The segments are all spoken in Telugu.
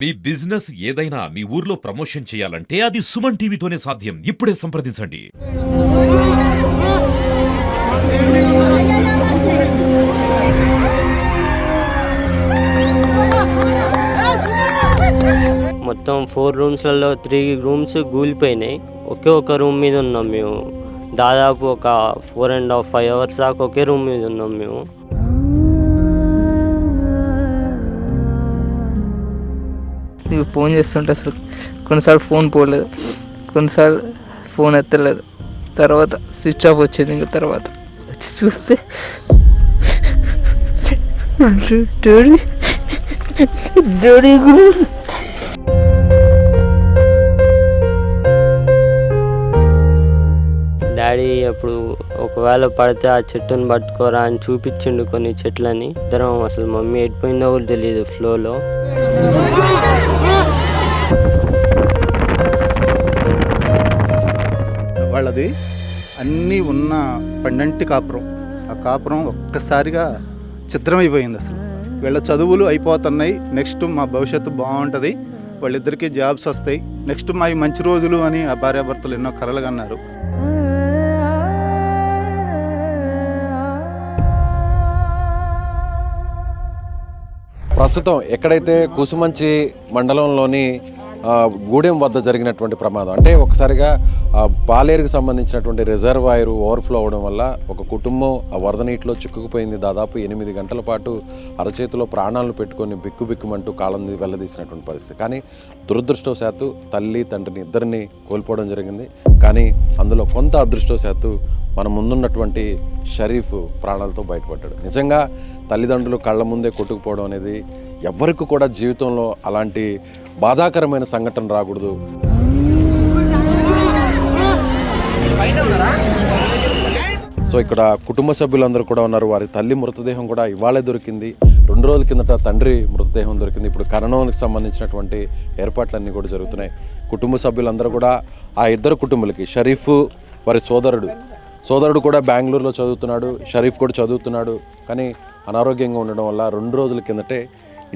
మీ బిజినెస్ ఏదైనా మీ ఊర్లో ప్రమోషన్ చేయాలంటే అది సుమన్ టీవీతోనే సాధ్యం. ఇప్పుడే సంప్రదించండి. మొత్తం 4 రూమ్స్లలో 3 రూమ్స్ కూలిపోయినాయి. ఒకే ఒక రూమ్ మీద ఉన్నాం మేము. దాదాపు ఒక 4.5 5 అవర్స్ దాకా ఒకే రూమ్ మీద ఉన్నాం మేము. ఫోన్ చేస్తుంటే అసలు కొన్నిసార్లు ఫోన్ పోలేదు, కొన్నిసార్లు ఫోన్ ఎత్తలేదు. తర్వాత స్విచ్ ఆఫ్ వచ్చింది. ఇంకా తర్వాత వచ్చి చూస్తే డాడీ డాడీ అప్పుడు ఒకవేళ పడితే ఆ చెట్టుని పట్టుకోరా అని చూపించిండు కొన్ని చెట్లని. ఇద్దరం అసలు మమ్మీ ఎడిపోయిందో కూడా తెలియదు ఫ్లోలో. వాళ్ళది అన్నీ ఉన్న పండంటి కాపురం. ఆ కాపురం ఒక్కసారిగా చిత్రమైపోయింది. అసలు వీళ్ళ చదువులు అయిపోతున్నాయి, నెక్స్ట్ మా భవిష్యత్తు బాగుంటుంది, వాళ్ళిద్దరికీ జాబ్స్ వస్తాయి, నెక్స్ట్ మా మంచి రోజులు అని ఆ భార్యాభర్తలు ఎన్నో కలలు కన్నారు. ప్రస్తుతం ఎక్కడైతే కుసుమంచి మండలంలోని గూడెం వద్ద జరిగినటువంటి ప్రమాదం, అంటే ఒకసారిగా పాలేరుకు సంబంధించినటువంటి రిజర్వాయర్ ఓవర్ఫ్లో అవడం వల్ల ఒక కుటుంబం ఆ వరద నీటిలో చిక్కుకుపోయింది. దాదాపు 8 గంటల పాటు అరచేతిలో ప్రాణాలను పెట్టుకొని బిక్కుబిక్కుమంటూ కాలం వెళ్ళదీసినటువంటి పరిస్థితి. కానీ దురదృష్టవశాత్తు తల్లి తండ్రిని ఇద్దరిని కోల్పోవడం జరిగింది. కానీ అందులో కొంత అదృష్టవశాత్తు మన ముందున్నటువంటి షరీఫ్ ప్రాణాలతో బయటపడ్డాడు. నిజంగా తల్లిదండ్రులు కళ్ళ ముందే కొట్టుకుపోవడం అనేది ఎవ్వరికి కూడా జీవితంలో అలాంటి బాధాకరమైన సంఘటన రాకూడదు. సో ఇక్కడ కుటుంబ సభ్యులందరూ కూడా ఉన్నారు. వారి తల్లి మృతదేహం కూడా ఇవాళే దొరికింది. 2 రోజుల కిందట తండ్రి మృతదేహం దొరికింది. ఇప్పుడు కరోనాకి సంబంధించినటువంటి ఏర్పాట్లన్నీ కూడా జరుగుతున్నాయి. కుటుంబ సభ్యులందరూ కూడా ఆ ఇద్దరు కుటుంబాలకి, షరీఫ్ వారి సోదరుడు కూడా బెంగళూరులో చదువుతున్నాడు, షరీఫ్ కూడా చదువుతున్నాడు. కానీ అనారోగ్యంగా ఉండడం వల్ల 2 రోజుల కిందటే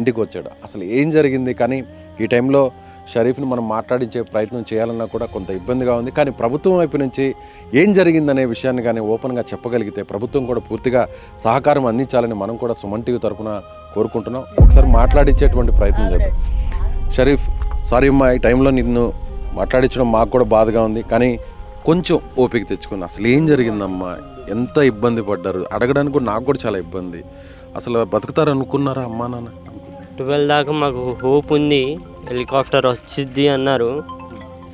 ఇంటికి వచ్చాడు. అసలు ఏం జరిగింది? కానీ ఈ టైంలో షరీఫ్ని మనం మాట్లాడించే ప్రయత్నం చేయాలన్నా కూడా కొంత ఇబ్బందిగా ఉంది. కానీ ప్రభుత్వం వైపు నుంచి ఏం జరిగిందనే విషయాన్ని కానీ ఓపెన్గా చెప్పగలిగితే ప్రభుత్వం కూడా పూర్తిగా సహకారం అందించాలని మనం కూడా సుమన్ టీవీ తరఫున కోరుకుంటున్నాం. ఒకసారి మాట్లాడించేటువంటి ప్రయత్నం చేద్దాం. షరీఫ్, సారీ అమ్మా, ఈ టైంలో నిన్ను మాట్లాడించడం మాకు కూడా బాధగా ఉంది. కానీ కొంచెం ఓపిక తెచ్చుకున్నా. అసలు ఏం జరిగిందమ్మా, ఎంత ఇబ్బంది పడ్డారు అడగడానికి కూడా నాకు కూడా చాలా ఇబ్బంది. అసలు బతుకుతారు అనుకున్నారా అమ్మా నాన్న? 12 దాకా మాకు హోప్ ఉంది, హెలికాప్టర్ వచ్చిద్ది అన్నారు.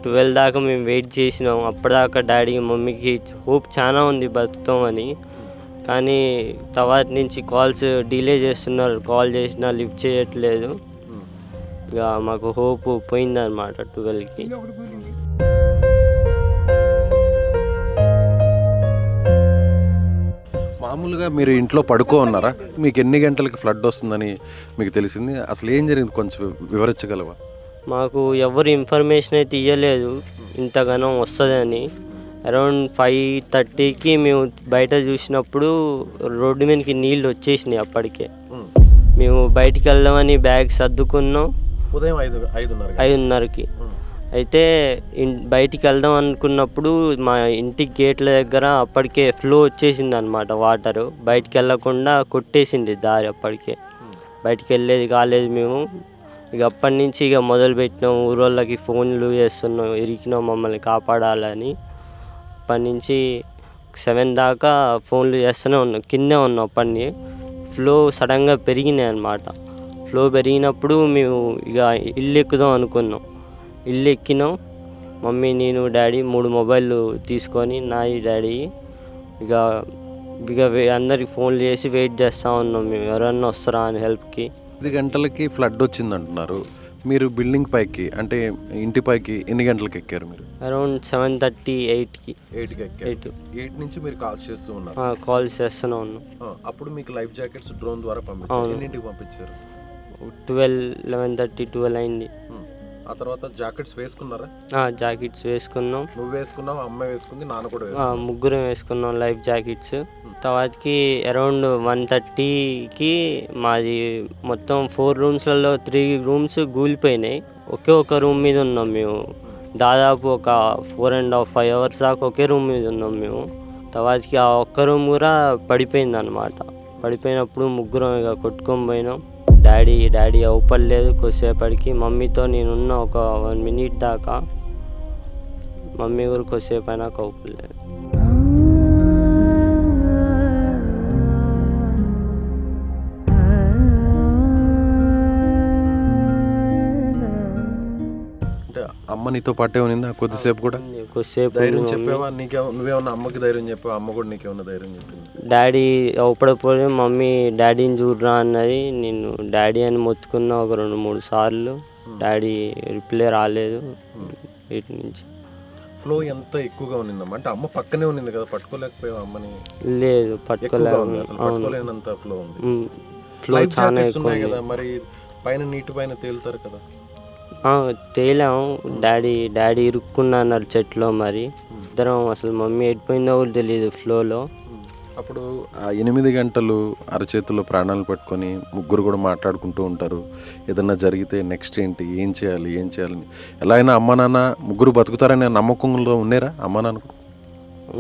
12 దాకా మేము వెయిట్ చేసినాం. అప్పటిదాకా డాడీ మమ్మీకి హోప్ చాలా ఉంది బతుకుతామని. కానీ తర్వాత నుంచి కాల్స్ డిలే చేస్తున్నారు, కాల్ చేసినా లిఫ్ట్ చేయట్లేదు. ఇక మాకు హోప్ పోయిందన్నమాట 12కి. మామూలుగా మీరు ఇంట్లో పడుకో ఉన్నారా? మీకు ఎన్ని గంటలకి ఫ్లడ్ వస్తుందని మీకు తెలిసింది? అసలు ఏం జరిగింది కొంచెం వివరించగలవా? మాకు ఎవరు ఇన్ఫర్మేషన్ అయితే ఇవ్వలేదు ఇంతగానో వస్తుందని. అరౌండ్ 5:30కి మేము బయట చూసినప్పుడు రోడ్డు మీదకి నీళ్ళు వచ్చేసినాయి. అప్పటికే మేము బయటికి వెళ్దామని బ్యాగ్ సర్దుకున్నాం ఉదయం 5:30కి. అయితే బయటికి వెళ్దాం అనుకున్నప్పుడు మా ఇంటి గేట్ల దగ్గర అప్పటికే ఫ్లో వచ్చేసింది అనమాట. వాటరు బయటికి వెళ్ళకుండా కొట్టేసింది దారి. అప్పటికే బయటికి వెళ్ళేది కాలేదు మేము. ఇక అప్పటి నుంచి ఇక మొదలుపెట్టినాం, ఊరోళ్ళకి ఫోన్లు చేస్తున్నాం, ఇరికినాం మమ్మల్ని కాపాడాలని. అప్పటి నుంచి 7 దాకా ఫోన్లు చేస్తూనే ఉన్నాం, కిందే ఉన్నాం. అప్పటిని ఫ్లో సడన్గా పెరిగినాయి అనమాట. ఫ్లో పెరిగినప్పుడు మేము ఇక ఇల్లు ఎక్కుదాం అనుకున్నాం. ఇల్లు ఎక్కినాం, మమ్మీ, నేను, డాడీ 3 మొబైళ్ళు తీసుకొని, నాయి డాడీ ఇక అందరికి ఫోన్లు చేసి వెయిట్ చేస్తూ ఉన్నాం మేము, ఎవరన్నా వస్తారా అని హెల్ప్కి. 5 గంటలకి ఫ్లడ్ వచ్చింది అంటున్నారు. మీరు బిల్డింగ్ పైకి, అంటే ఇంటి పైకి ఎన్ని గంటలకు ఎక్కారు మీరు? అరౌండ్ 7:30 8కి. 8 నుంచి మీరు కాల్స్ చేస్తూ ఉన్నారు? కాల్స్ చేస్తూనే ఉన్నాం. అప్పుడు మీకు లైఫ్ జాకెట్స్ డ్రోన్ ద్వారా పంపించారు. ఎన్నింటికి పంపించారు? 12 11:30 12 అయింది. ఆ తర్వాత జాకెట్స్ వేసుకున్నారా? జాకెట్స్ వేసుకున్నాం. నువ్వు వేసుకున్నావు, అమ్మ వేసుకుంది, నాన్న కూడా వేసుకున్నావు. ముగ్గురం వేసుకున్నాం లైఫ్ జాకెట్స్. తర్వాతకి అరౌండ్ 1:30కి మాది మొత్తం 4 రూమ్స్లలో 3 రూమ్స్ కూలిపోయినాయి. ఒక రూమ్ మీద ఉన్నాం మేము. దాదాపు ఒక 4.5 అవర్స్ దాకా ఒకే రూమ్ మీద ఉన్నాం మేము. తర్వాతకి ఆ ఒక్క రూమ్ కూడా పడిపోయింది అనమాట. పడిపోయినప్పుడు ముగ్గురం ఇక కొట్టుకొని పోయినాం. డాడీ అవుపడలేదు. కొద్దిసేపటికి మమ్మీతో నేనున్న ఒక 1 minute దాకా. మమ్మీ కూడా కొద్దిసేపు అయినాక అవుపడలేదు. అంటే అమ్మ నీతో పాటే ఉన్నిందా కొద్దిసేపు కూడా? కొద్దిసేపు ధైర్యం చెప్పావా? నువ్వేమన్నా అమ్మకి ధైర్యం చెప్పావా? అమ్మ కూడా నీకేమన్నా ధైర్యం చెప్పింది? డాడీ అవుపడపోయి మమ్మీ డాడీని చూడరా అన్నది. నేను డాడీ అని మొత్తుకున్నా ఒక 2-3 సార్లు. డాడీ రిప్లై రాలేదు వీటి నుంచి. ఫ్లో ఎంత ఎక్కువగా ఉన్నిందమ్మా? అంటే అమ్మ పక్కనే ఉన్నింది కదా, పట్టుకోలేకపోయావు అమ్మని? లేదు, పట్టుకోలేనంత ఫ్లో ఉంది. ఫ్లో చాలా ఎక్కువ ఉన్నాయి కదా, మరి పైన నీటి పైన తేలుతారు కదా? తేలాము. డాడీ ఇరుక్కున్నా అన్నారు చెట్లో. మరి ఇద్దరం అసలు మమ్మీ ఎడిపోయిందో కూడా తెలియదు ఫ్లోలో. అప్పుడు ఆ 8 గంటలు అరచేతుల్లో ప్రాణాలు పట్టుకొని ముగ్గురు కూడా మాట్లాడుకుంటూ ఉంటారు. ఏదన్నా జరిగితే నెక్స్ట్ ఏంటి, ఏం చేయాలి అని. ఎలా అయినా అమ్మ నాన్న ముగ్గురు బతుకుతారనే నమ్మకంలో ఉన్నారా అమ్మ నాన్న?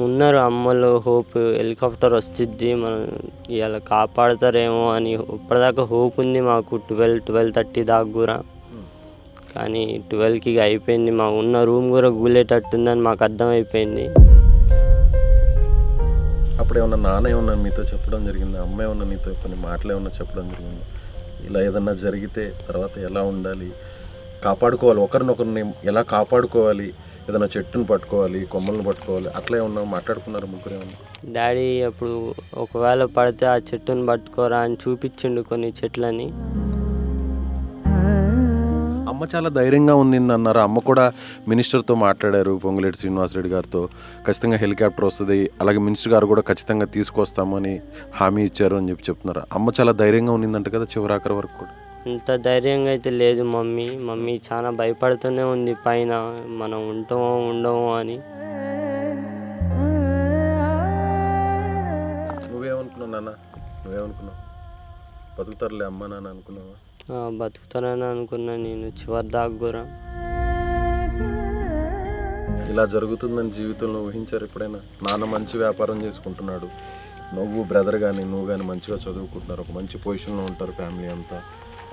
ఉన్నారు. అమ్మలో హోప్ హెలికాప్టర్ వస్తుంది, మనం ఇలా కాపాడతారేమో అని ఇప్పటిదాకా హోప్ ఉంది మాకు. 12-12:30 దాకా కూడా. కానీ 12కి అయిపోయింది. మా ఉన్న రూమ్ కూడా కూలేటట్టుందని మాకు అర్థమైపోయింది. అప్పుడు ఏమన్నా నాన్న ఏమన్నా మీతో చెప్పడం జరిగిందా? అమ్మ ఏమన్నా నీతో కొన్ని మాటలు ఏమన్నా చెప్పడం జరిగిందా? ఇలా ఏదన్నా జరిగితే తర్వాత ఎలా ఉండాలి, కాపాడుకోవాలి, ఒకరినొకరిని ఎలా కాపాడుకోవాలి, ఏదైనా చెట్టును పట్టుకోవాలి, కొమ్మలను పట్టుకోవాలి, అట్లా ఏమన్నా మాట్లాడుకున్నారు ముగ్గురు ఏమన్నా? డాడీ అప్పుడు ఒకవేళ పడితే ఆ చెట్టును పట్టుకోరా అని చూపించిండు కొన్ని చెట్లని. అమ్మ చాలా ధైర్యంగా ఉంది అన్నారు. అమ్మ కూడా మినిస్టర్తో మాట్లాడారు, పొంగులేటి శ్రీనివాసరెడ్డి గారితో. ఖచ్చితంగా హెలికాప్టర్ వస్తుంది, అలాగే మినిస్టర్ గారు కూడా ఖచ్చితంగా తీసుకొస్తామని హామీ ఇచ్చారు అని చెప్తున్నారు. అమ్మ చాలా ధైర్యంగా ఉన్నిందంట కదా చివరాఖరి వరకు కూడా? అంత ధైర్యంగా అయితే లేదు మమ్మీ చాలా భయపడుతూనే ఉంది పైన, మనం ఉంటామో ఉండమో అని. నువ్వేమనుకున్నావు నాన్న? నువ్వేమనుకున్నావు? బతుకుతారులే అమ్మ నాన్న అనుకున్నావా? బతుకుతానని అనుకున్నా నేను చివరి దాకా కూడా. ఇలా జరుగుతుందని జీవితంలో ఊహించారు ఎప్పుడైనా? నాన్న మంచి వ్యాపారం చేసుకుంటున్నాడు, నువ్వు బ్రదర్ కానీ నువ్వు కానీ మంచిగా చదువుకుంటున్నారు, ఒక మంచి పొజిషన్లో ఉంటారు ఫ్యామిలీ అంతా.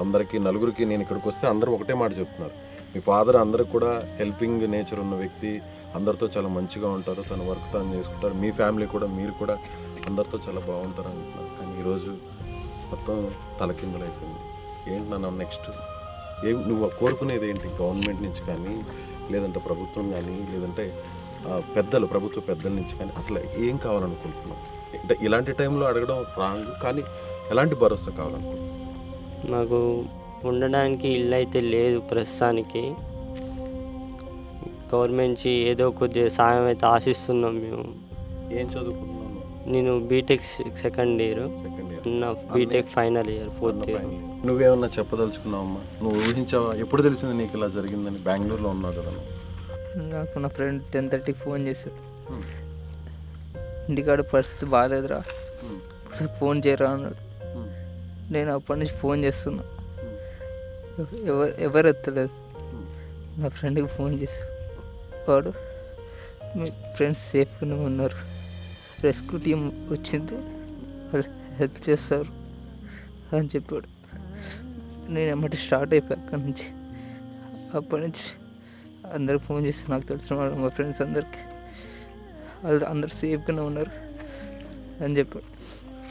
అందరికీ నలుగురికి నేను ఇక్కడికి వస్తే అందరూ ఒకటే మాట చెప్తున్నారు, మీ ఫాదర్ అందరికి కూడా హెల్పింగ్ నేచర్ ఉన్న వ్యక్తి, అందరితో చాలా మంచిగా ఉంటారు, తన వర్క్ తాను చేసుకుంటారు, మీ ఫ్యామిలీ కూడా మీరు కూడా అందరితో చాలా బాగుంటారు అంటున్నారు. కానీ ఈరోజు మొత్తం తలకిందులైపోయింది. ఏంటి నాన్న నెక్స్ట్? నువ్వు కోరుకునేది ఏంటి? గవర్నమెంట్ నుంచి కానీ, లేదంటే ప్రభుత్వం కానీ, లేదంటే ప్రభుత్వ పెద్దల నుంచి కానీ అసలు ఏం కావాలనుకుంటున్నావు? అంటే ఇలాంటి టైంలో అడగడం రాంగ్, కానీ ఎలాంటి భరోసా కావాలనుకుంటున్నావు? నాకు ఉండడానికి ఇల్లు అయితే లేదు ప్రస్తుతానికి. గవర్నమెంట్ నుంచి ఏదో కొద్దిగా సాయం అయితే ఆశిస్తున్నాం మేము. ఏం చదువుకుంటున్నాను? నేను BTech second year, BTech final year 4th year. నువ్వేమన్నా చెప్పదలుచుకున్నావమ్మా? నువ్వు ఊహించావా? ఎప్పుడు తెలిసింది నీకు ఇలా జరిగిందని? బెంగళూరులో ఉన్నావు కదా. నాకు నా ఫ్రెండ్ 10:30కి ఫోన్ చేశాడు, ఇంటికాడ పరిస్థితి బాగాలేదురా, ఒకసారి ఫోన్ చేయరా అన్నాడు. నేను అప్పటి నుంచి ఫోన్ చేస్తున్నా, ఎవరు ఎత్తలేదు. నా ఫ్రెండ్కి ఫోన్ చేశాడు, వాడు మీ ఫ్రెండ్స్ సేఫ్గానే ఉన్నారు, రెస్క్యూ టీం వచ్చింది, వాళ్ళు హెల్ప్ చేస్తారు అని చెప్పాడు. నేను ఎమ్మటి స్టార్ట్ అయిపోయా అక్కడి నుంచి. అప్పటి నుంచి అందరికి ఫోన్ చేసి నాకు తెలిసిన వాళ్ళు మా ఫ్రెండ్స్ అందరికి, వాళ్ళు అందరు సేఫ్గానే ఉన్నారు అని చెప్పాడు.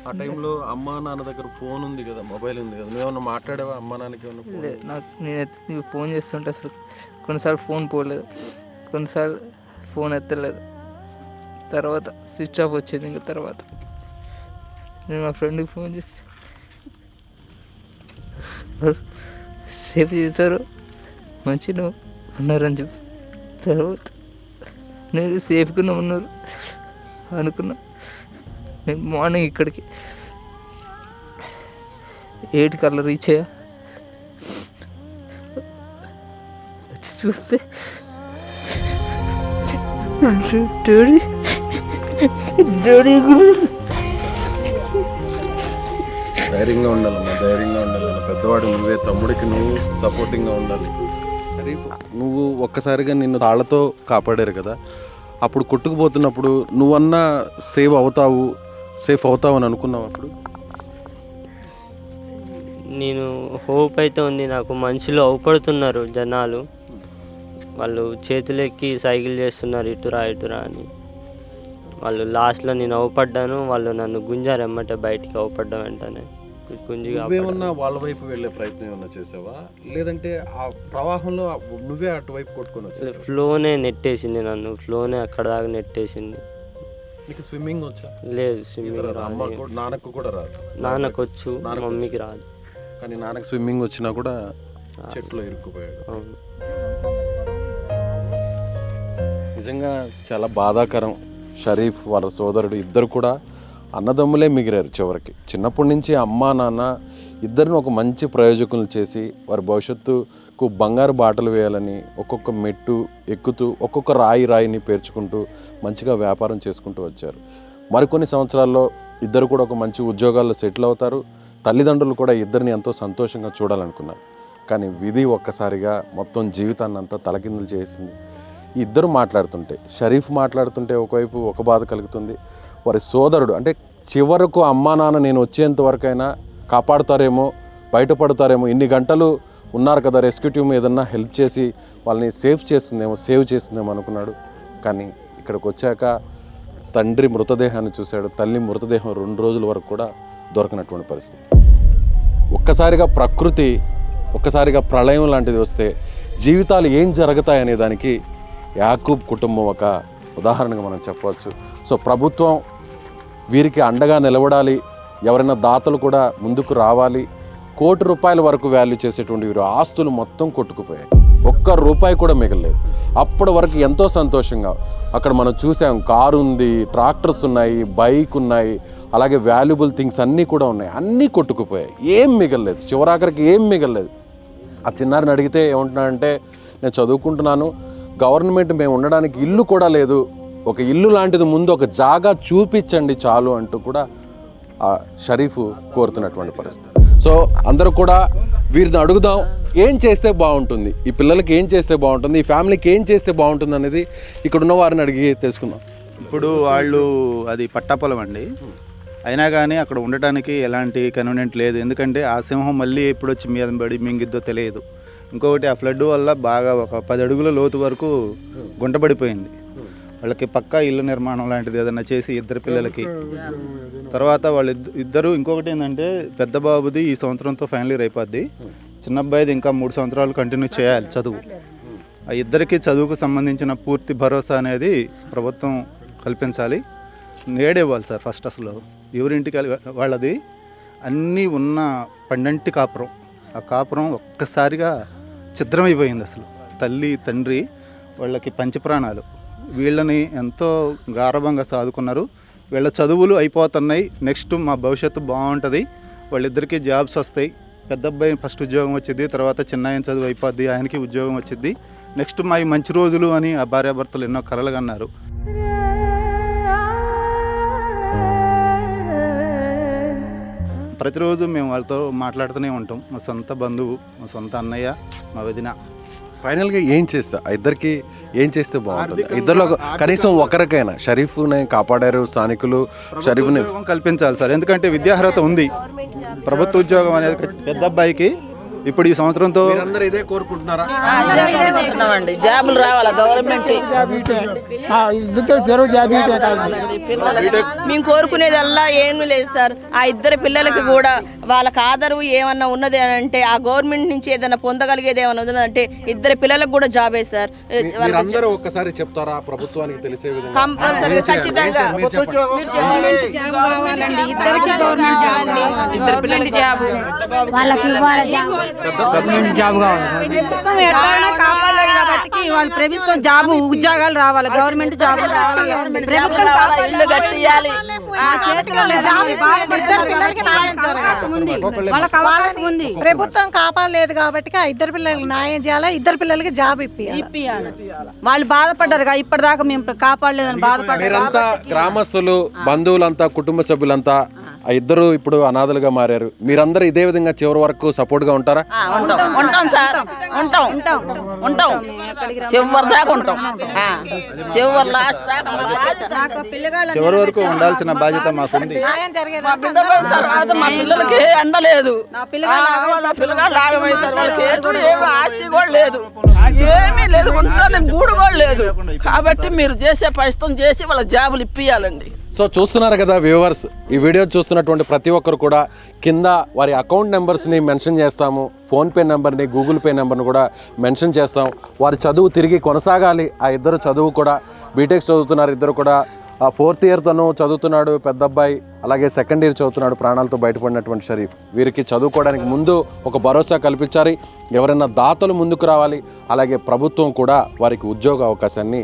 ఆ టైంలో అమ్మ నాన్న దగ్గర ఫోన్ ఉంది కదా, మొబైల్ ఉంది కదా, నువ్వేమన్నా మాట్లాడావా అమ్మ నాన్నకి? లేదు, నాకు నేను ఫోన్ చేస్తుంటే అసలు కొన్నిసార్లు ఫోన్ పోలేదు, కొన్నిసార్లు ఫోన్ ఎత్తలేదు, తర్వాత స్విచ్ ఆఫ్ వచ్చింది. ఇంకా తర్వాత నేను మా ఫ్రెండ్కి ఫోన్ చేసి సేఫ్ చేశారు, మంచిగా ఉన్నారని చెప్పి, తర్వాత నేను సేఫ్గానే ఉన్నారు అనుకున్నా. నేను మార్నింగ్ ఇక్కడికి 8 కల్లా రీచ్ అయ్యా. చూస్తే డాడీ డాడీ ధైర్యంగా ఉండాలమ్మా, ధైర్యంగా ఉండాలన్న. పెద్దవాడు నువ్వే, తమ్ముడికి నువ్వు సపోర్టింగ్గా ఉండాలి. నువ్వు ఒక్కసారిగా నిన్ను తాళ్లతో కాపాడారు కదా, అప్పుడు కొట్టుకుపోతున్నప్పుడు నువ్వన్నా సేఫ్ అవుతావు అని అనుకున్నావు అప్పుడు? నేను హోప్ అయితే ఉంది నాకు. మనుషులు అవపడుతున్నారు జనాలు, వాళ్ళు చేతులెక్కి సైకిల్ చేస్తున్నారు ఇటురా ఇటురా అని. వాళ్ళు లాస్ట్లో నేను అవపడ్డాను, వాళ్ళు నన్ను గుంజారు ఎమ్మటే బయటికి. అవపడ్డం వెంటనే గుంజిగా నువ్వేమన్నా వాళ్ళ వైపు వెళ్ళే ప్రయత్నం ఏమన్నా చేసావా, లేదంటే ఆ ప్రవాహంలో నువ్వే అటువైపు కొట్టుకొని వచ్చావు? ఫ్లోనే నెట్టేసింది నన్ను, ఫ్లోనే అక్కడ దాకా నెట్టేసింది. నీకు స్విమ్మింగ్ వచ్చా? లేదు, స్విమ్మింగ్ రాదు. నాన్నకు కూడా రాదు? నాన్నకు వచ్చు, మమ్మీకి రాదు. కానీ నాన్నకు స్విమ్మింగ్ వచ్చినా కూడా చెట్లో ఇరుక్కుపోయాడు. అవును. నిజంగా చాలా బాధాకరం. షరీఫ్ వాళ్ళ సోదరుడు ఇద్దరు కూడా అన్నదమ్ములే మిగిలారు చివరికి. చిన్నప్పటి నుంచి అమ్మా నాన్న ఇద్దరిని ఒక మంచి ప్రయోజకులు చేసి వారి భవిష్యత్తుకు బంగారు బాటలు వేయాలని ఒక్కొక్క మెట్టు ఎక్కుతూ ఒక్కొక్క రాయిని పేర్చుకుంటూ మంచిగా వ్యాపారం చేసుకుంటూ వచ్చారు. మరికొన్ని సంవత్సరాల్లో ఇద్దరు కూడా ఒక మంచి ఉద్యోగాల్లో సెటిల్ అవుతారు. తల్లిదండ్రులు కూడా ఇద్దరిని ఎంతో సంతోషంగా చూడాలనుకున్నారు. కానీ విధి ఒక్కసారిగా మొత్తం జీవితాన్ని అంతా తలకిందులు చేసింది. ఇద్దరు మాట్లాడుతుంటే, షరీఫ్ మాట్లాడుతుంటే ఒకవైపు ఒక బాధ కలుగుతుంది. వారి సోదరుడు అంటే చివరకు అమ్మా నాన్న నేను వచ్చేంత వరకైనా కాపాడుతారేమో, బయటపడతారేమో, ఇన్ని గంటలు ఉన్నారు కదా, రెస్క్యూ టీమ్ ఏదన్నా హెల్ప్ చేసి వాళ్ళని సేవ్ చేస్తుందేమో అనుకున్నాడు. కానీ ఇక్కడికి వచ్చాక తండ్రి మృతదేహాన్ని చూశాడు. తల్లి మృతదేహం 2 రోజుల వరకు కూడా దొరకనటువంటి పరిస్థితి. ఒక్కసారిగా ప్రకృతి, ఒక్కసారిగా ప్రళయం లాంటిది వస్తే జీవితాలు ఏం జరుగుతాయనే దానికి యాకూబ్ కుటుంబం ఒక ఉదాహరణగా మనం చెప్పవచ్చు. సో ప్రభుత్వం వీరికి అండగా నిలబడాలి. ఎవరైనా దాతలు కూడా ముందుకు రావాలి. ₹1,00,00,000 వరకు వాల్యూ చేసేటువంటి వీరు ఆస్తులు మొత్తం కొట్టుకుపోయాయి. ₹1 కూడా మిగలలేదు. అప్పటి వరకు ఎంతో సంతోషంగా అక్కడ మనం చూసాం. కారు ఉంది, ట్రాక్టర్స్ ఉన్నాయి, బైక్ ఉన్నాయి, అలాగే వాల్యుబుల్ థింగ్స్ అన్నీ కూడా ఉన్నాయి. అన్నీ కొట్టుకుపోయాయి, ఏం మిగలలేదు. చివరాఖరికి ఏం మిగలలేదు. ఆ చిన్నారిని అడిగితే ఏమంటున్నాడంటే, నేను చదువుకుంటున్నాను, గవర్నమెంట్ మేము ఉండడానికి ఇల్లు కూడా లేదు, ఒక ఇల్లు లాంటిది ముందు ఒక జాగా చూపించండి చాలు అంటూ కూడా ఆ షరీఫ్ కోరుతున్నటువంటి పరిస్థితి. సో అందరూ కూడా వీరిని అడుగుదాం, ఏం చేస్తే బాగుంటుంది, ఈ పిల్లలకి ఏం చేస్తే బాగుంటుంది, ఈ ఫ్యామిలీకి ఏం చేస్తే బాగుంటుంది అనేది ఇక్కడ ఉన్న వారిని అడిగి తెలుసుకుందాం. ఇప్పుడు వాళ్ళు అది పట్టాపొలం అండి, అయినా కానీ అక్కడ ఉండటానికి ఎలాంటి కన్వీనియంట్ లేదు. ఎందుకంటే ఆ సింహం మళ్ళీ ఎప్పుడు వచ్చి మీద పడి మింగిద్దో తెలియదు. ఇంకొకటి ఆ ఫ్లడ్ వల్ల బాగా ఒక 10 అడుగుల లోతు వరకు గుంటపడిపోయింది. వాళ్ళకి పక్కా ఇల్లు నిర్మాణం లాంటిది ఏదైనా చేసి ఇద్దరు పిల్లలకి తర్వాత ఇద్దరు ఇంకొకటి ఏంటంటే పెద్ద బాబుది ఈ సంవత్సరంతో ఫైనల్ ఇయర్ అయిపోద్ది, చిన్న అబ్బాయిది ఇంకా 3 సంవత్సరాలు కంటిన్యూ చేయాలి చదువు. ఆ ఇద్దరికి చదువుకు సంబంధించిన పూర్తి భరోసా అనేది ప్రభుత్వం కల్పించాలి. నేడేవ్వాలి సార్. ఫస్ట్ అసలు ఎవరింటికి వాళ్ళది అన్నీ ఉన్న పండంటి కాపురం, ఆ కాపురం ఒక్కసారిగా ఛిద్రమైపోయింది. అసలు తల్లి తండ్రి వాళ్ళకి పంచప్రాణాలు, వీళ్ళని ఎంతో గారభంగా సాదుకున్నారు. వీళ్ళ చదువులు అయిపోతున్నాయి, నెక్స్ట్ మా భవిష్యత్తు బాగుంటుంది, వాళ్ళిద్దరికీ జాబ్స్ వస్తాయి. పెద్ద అబ్బాయి ఫస్ట్ ఉద్యోగం వచ్చింది, తర్వాత చిన్నాయన చదువు అయిపోద్ది, ఆయనకి ఉద్యోగం వచ్చింది, నెక్స్ట్ మా మంచి రోజులు అని ఆ భార్యాభర్తలు ఎన్నో కలలు కన్నారు. ప్రతిరోజు మేము వాళ్ళతో మాట్లాడుతూనే ఉంటాం. మా సొంత బంధువు, మా సొంత అన్నయ్య, మా వదిన. ఫైనల్గా ఏం చేస్తా, ఇద్దరికి ఏం చేస్తే బాగుంటుంది? ఇద్దరిలో కనీసం ఒకరికైనా షరీఫ్ని కాపాడారు స్థానికులు, షరీఫ్ని కల్పించాలి సార్. ఎందుకంటే విద్యార్హత ఉంది, ప్రభుత్వ ఉద్యోగం అనేది పెద్ద అబ్బాయికి ఇప్పుడు ఈ సంవత్సరంతో ఇదే కోరుకుంటున్నారా? జాబులు రావాలా గవర్నమెంట్. మేము కోరుకునేదల్లా ఏమీ లేదు సార్. ఆ ఇద్దరు పిల్లలకి కూడా వాళ్ళకి ఆదరు ఏమన్నా ఉన్నది అని అంటే, ఆ గవర్నమెంట్ నుంచి ఏదైనా పొందగలిగేది ఏమన్నా ఉన్నదంటే ఇద్దరు పిల్లలకు కూడా జాబే సార్. అందరూ ఒక్కసారి చెప్తారా ప్రభుత్వానికి తెలిసే విధంగా? కంపల్సరీగా ఖచ్చితంగా ఇద్దరికి గవర్నమెంట్ జాబ్, ఇద్దరు పిల్లలకి జాబ్ వాళ్ళకి జాబ్ కావాలి. కాపాడలేదు కాబట్టి వాళ్ళు ప్రభుత్వం జాబ్ ఉద్యోగాలు రావాలి, గవర్నమెంట్ జాబులు రావాలి, ప్రభుత్వం ఇల్లు కట్టియాలి. ఆ చేతిలో లేదు. అవకాశం ఉంది, వాళ్ళకి అవకాశం ఉంది. ప్రభుత్వం కాపాడలేదు కాబట్టి ఆ ఇద్దరు పిల్లలకి న్యాయం చేయాలి, ఇద్దరు పిల్లలకి జాబ్ ఇప్పియాలి. వాళ్ళు బాధపడ్డారు, ఇప్పటిదాకా మేము కాపాడలేదని బాధపడ్డారు. మీరంతా గ్రామస్తులు, బంధువులంతా, కుటుంబ సభ్యులంతా ఆ ఇద్దరు ఇప్పుడు అనాథలుగా మారారు. మీరందరూ ఇదే విధంగా చివరి వరకు సపోర్ట్ గా ఉంటారా? ఉంటాం సార్, ఉంటాం చివరి దాకా ఉంటాం. చివరి లాస్ట్ దాకా చివరి వరకు ఉండాల్సిన బాధ్యత మాకుంది. మా పిల్లలకి ఎండలేదు, వాళ్ళ పిల్లగాళ్ళు ఆగమవుతారు. వాళ్ళకి ఏమి ఆస్తి కూడా లేదు, ఏమీ లేదు, ఉంటుంది గూడు కూడా లేదు. కాబట్టి మీరు చేసే ప్రయత్నం చేసి వాళ్ళ జాబులు ఇప్పియాలండి. సో చూస్తున్నారు కదా వ్యూవర్స్, ఈ వీడియో చూస్తున్నటువంటి ప్రతి ఒక్కరు కూడా కింద వారి అకౌంట్ నెంబర్స్ని మెన్షన్ చేస్తాము, ఫోన్పే నెంబర్ని, గూగుల్ పే నెంబర్ని కూడా మెన్షన్ చేస్తాం. వారి చదువు తిరిగి కొనసాగాలి. ఆ ఇద్దరు చదువు కూడా బీటెక్ చదువుతున్నారు, ఇద్దరు కూడా 4th ఇయర్ తను చదువుతున్నాడు పెద్ద అబ్బాయి, అలాగే 2nd ఇయర్ చదువుతున్నాడు ప్రాణాలతో బయటపడినటువంటి షరీఫ్. వీరికి చదువుకోవడానికి ముందు ఒక భరోసా కల్పించాలి, ఎవరైనా దాతలు ముందుకు రావాలి, అలాగే ప్రభుత్వం కూడా వారికి ఉద్యోగ అవకాశాన్ని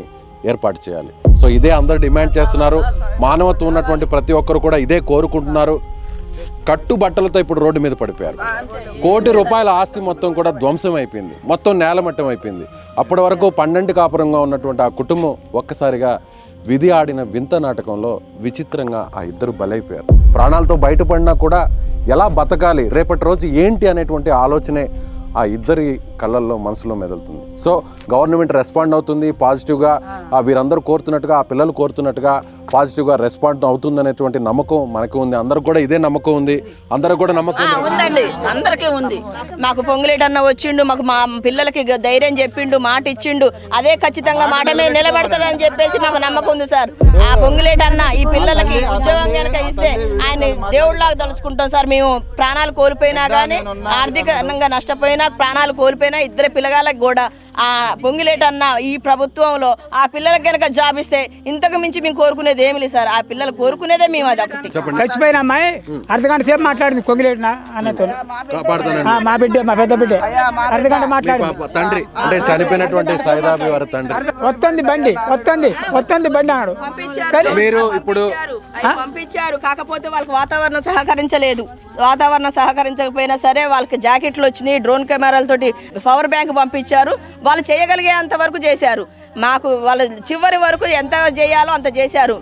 ఏర్పాటు చేయాలి. సో ఇదే అందరూ డిమాండ్ చేస్తున్నారు. మానవత్వం ఉన్నటువంటి ప్రతి ఒక్కరు కూడా ఇదే కోరుకుంటున్నారు. కట్టుబట్టలతో ఇప్పుడు రోడ్డు మీద పడిపోయారు. ₹1 కోటి ఆస్తి మొత్తం కూడా ధ్వంసం అయిపోయింది, మొత్తం నేలమట్టం అయిపోయింది. అప్పటి వరకు 12 కాపురంగా ఉన్నటువంటి ఆ కుటుంబం ఒక్కసారిగా విధి ఆడిన వింత నాటకంలో విచిత్రంగా ఆ ఇద్దరు బలైపోయారు. ప్రాణాలతో బయటపడినా కూడా ఎలా బతకాలి, రేపటి రోజు ఏంటి అనేటువంటి ఆలోచనే ఆ ఇద్దరి కళ్ళల్లో మనసులో మెదులుతుంది. సో గవర్నమెంట్ రెస్పాండ్ అవుతుంది పాజిటివ్గా, వీరందరూ కోరుతున్నట్టుగా, ఆ పిల్లలు కోరుతున్నట్టుగా పాజిటివ్గా రెస్పాండ్ అవుతుంది అనేటువంటి నమ్మకం మనకు ఉంది. అందరికి కూడా ఇదే నమ్మకం ఉంది, అందరికి కూడా నమ్మకం ఉందండి, అందరికీ ఉంది. మాకు పొంగులేటన్న వచ్చిండు, మాకు మా పిల్లలకి ధైర్యం చెప్పిండు, మాట ఇచ్చిండు, అదే ఖచ్చితంగా మాట మీద నిలబడతాడని చెప్పేసి మాకు నమ్మకం ఉంది సార్. ఆ పొంగులేటన్న ఈ పిల్లలకి ఉద్యోగం కనుక ఇస్తే ఆయన దేవుళ్ళలాగా తలుచుకుంటాం సార్. మేము ప్రాణాలు కోల్పోయినా కానీ, ఆర్థికంగా నష్టపోయినా, ప్రాణాలు కోల్పోయినా, ఇద్దరు పిల్లగాళ్ళకి కూడా ఆ పొంగిలేటన్న ఈ ప్రభుత్వంలో ఆ పిల్లలకి కనుక జాబ్ ఇస్తే ఇంతకు మించి మేము కోరుకునేది ఏమి లేదు సార్. ఆ పిల్లలు కోరుకునేదే మేము అది ఒకటి. చచ్చిపోయిన అమ్మాయి అర్ధగంట సేపు మాట్లాడింది పొంగిలేటిన అన్నతో, మా బిడ్డ, మా పెద్ద బిడ్డ అర్ధగంట మాట్లాడింది. తండ్రి అంటే చనిపోయినటువంటి సైదాబి వారి తండ్రి వస్తుంది బండి అన్నాడు. మీరు ఇప్పుడు పంపించారు, కాకపోతే వాళ్ళకి వాతావరణం సహకరించలేదు. వాతావరణం సహకరించకపోయినా సరే వాళ్ళకి జాకెట్లు వచ్చినాయి, డ్రోన్ కెమెరాలతోటి పవర్ బ్యాంక్ పంపించారు. వాళ్ళు చేయగలిగే అంత వరకు చేశారు. మాకు వాళ్ళు చివరి వరకు ఎంత చేయాలో అంత చేశారు.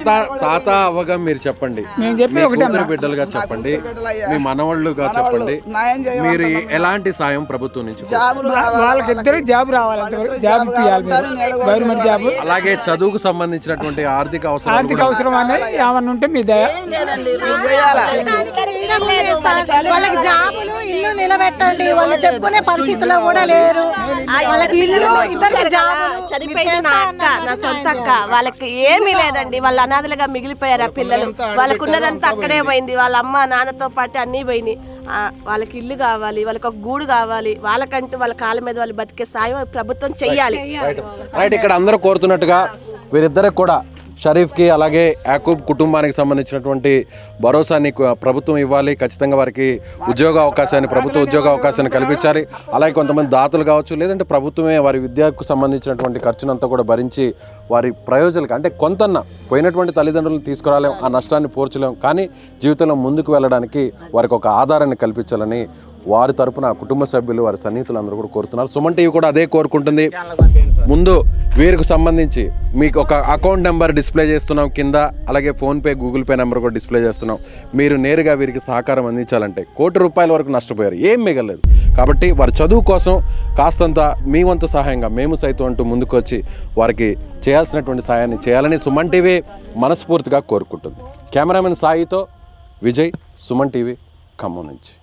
తాత అవ్వగా మీరు చెప్పండి, బిడ్డలుగా చెప్పండి, మీ మనవాళ్ళుగా చెప్పండి, మీరు ఎలాంటి సాయం ప్రభుత్వం నుంచి? వాళ్ళకి ఇద్దరు జాబ్ రావాలి, జాబ్ గవర్నమెంట్ జాబ్, అలాగే చదువుకు సంబంధించినటువంటి ఆర్థిక అవసరం అనేది ఏమన్నా ఉంటే మీ దయ. వాళ్ళకి జాబులు, ఇల్లు నిలబెట్టండి. వాళ్ళు చెప్పుకునే పరిస్థితిలో కూడా లేరు. వాళ్ళకి ఇల్లు, ఇద్దరికి జాబులు. చనిపోయింది నా అక్క, నా సొంత అక్క. వాళ్ళకి ఏమీ లేదండి, వాళ్ళ అనాథలుగా మిగిలిపోయారు. ఆ పిల్లలు వాళ్ళకు ఉన్నదంతా అక్కడే పోయింది. వాళ్ళ అమ్మ నాన్నతో పాటు అన్నీ పోయినాయి. వాళ్ళకి ఇల్లు కావాలి, వాళ్ళకి ఒక గూడు కావాలి, వాళ్ళకంటూ వాళ్ళ కాళ్ళ మీద వాళ్ళు బతికే సాయం ప్రభుత్వం చెయ్యాలి. రైట్, ఇక్కడ అందరూ కోరుతున్నట్టుగా వీరిద్దరికి కూడా, షరీఫ్కి అలాగే యాకూబ్ కుటుంబానికి సంబంధించినటువంటి భరోసాని ప్రభుత్వం ఇవ్వాలి. ఖచ్చితంగా వారికి ప్రభుత్వ ఉద్యోగ అవకాశాన్ని కల్పించాలి. అలాగే కొంతమంది దాతలు కావచ్చు, లేదంటే ప్రభుత్వమే వారి విద్యకు సంబంధించినటువంటి ఖర్చునంతా కూడా భరించి వారి ప్రయోజనాలకు, అంటే కొంతన్నా పోయినటువంటి తల్లిదండ్రులను తీసుకురాలేం, ఆ నష్టాన్ని పోర్చలేం, కానీ జీవితంలో ముందుకు వెళ్ళడానికి వారికి ఒక ఆధారాన్ని కల్పించాలని వారి తరపున కుటుంబ సభ్యులు, వారి సన్నిహితులు అందరూ కూడా కోరుతున్నారు. సుమన్ టీవీ కూడా అదే కోరుకుంటుంది. ముందు వీరికి సంబంధించి మీకు ఒక అకౌంట్ నెంబర్ డిస్ప్లే చేస్తున్నాం కింద, అలాగే ఫోన్పే, గూగుల్ పే నెంబర్ కూడా డిస్ప్లే చేస్తున్నాం. మీరు నేరుగా వీరికి సహకారం అందించాలంటే ₹1 కోటి వరకు నష్టపోయారు, ఏం మిగలేదు. కాబట్టి వారి చదువు కోసం కాస్తంత మీ వంతు సహాయంగా మేము సైతం అంటూ ముందుకు వచ్చి వారికి చేయాల్సినటువంటి సహాయాన్ని చేయాలని సుమన్ టీవీ మనస్ఫూర్తిగా కోరుకుంటుంది. కెమెరామెన్ సాయితో విజయ్, సుమన్ టీవీ, ఖమ్మం నుంచి.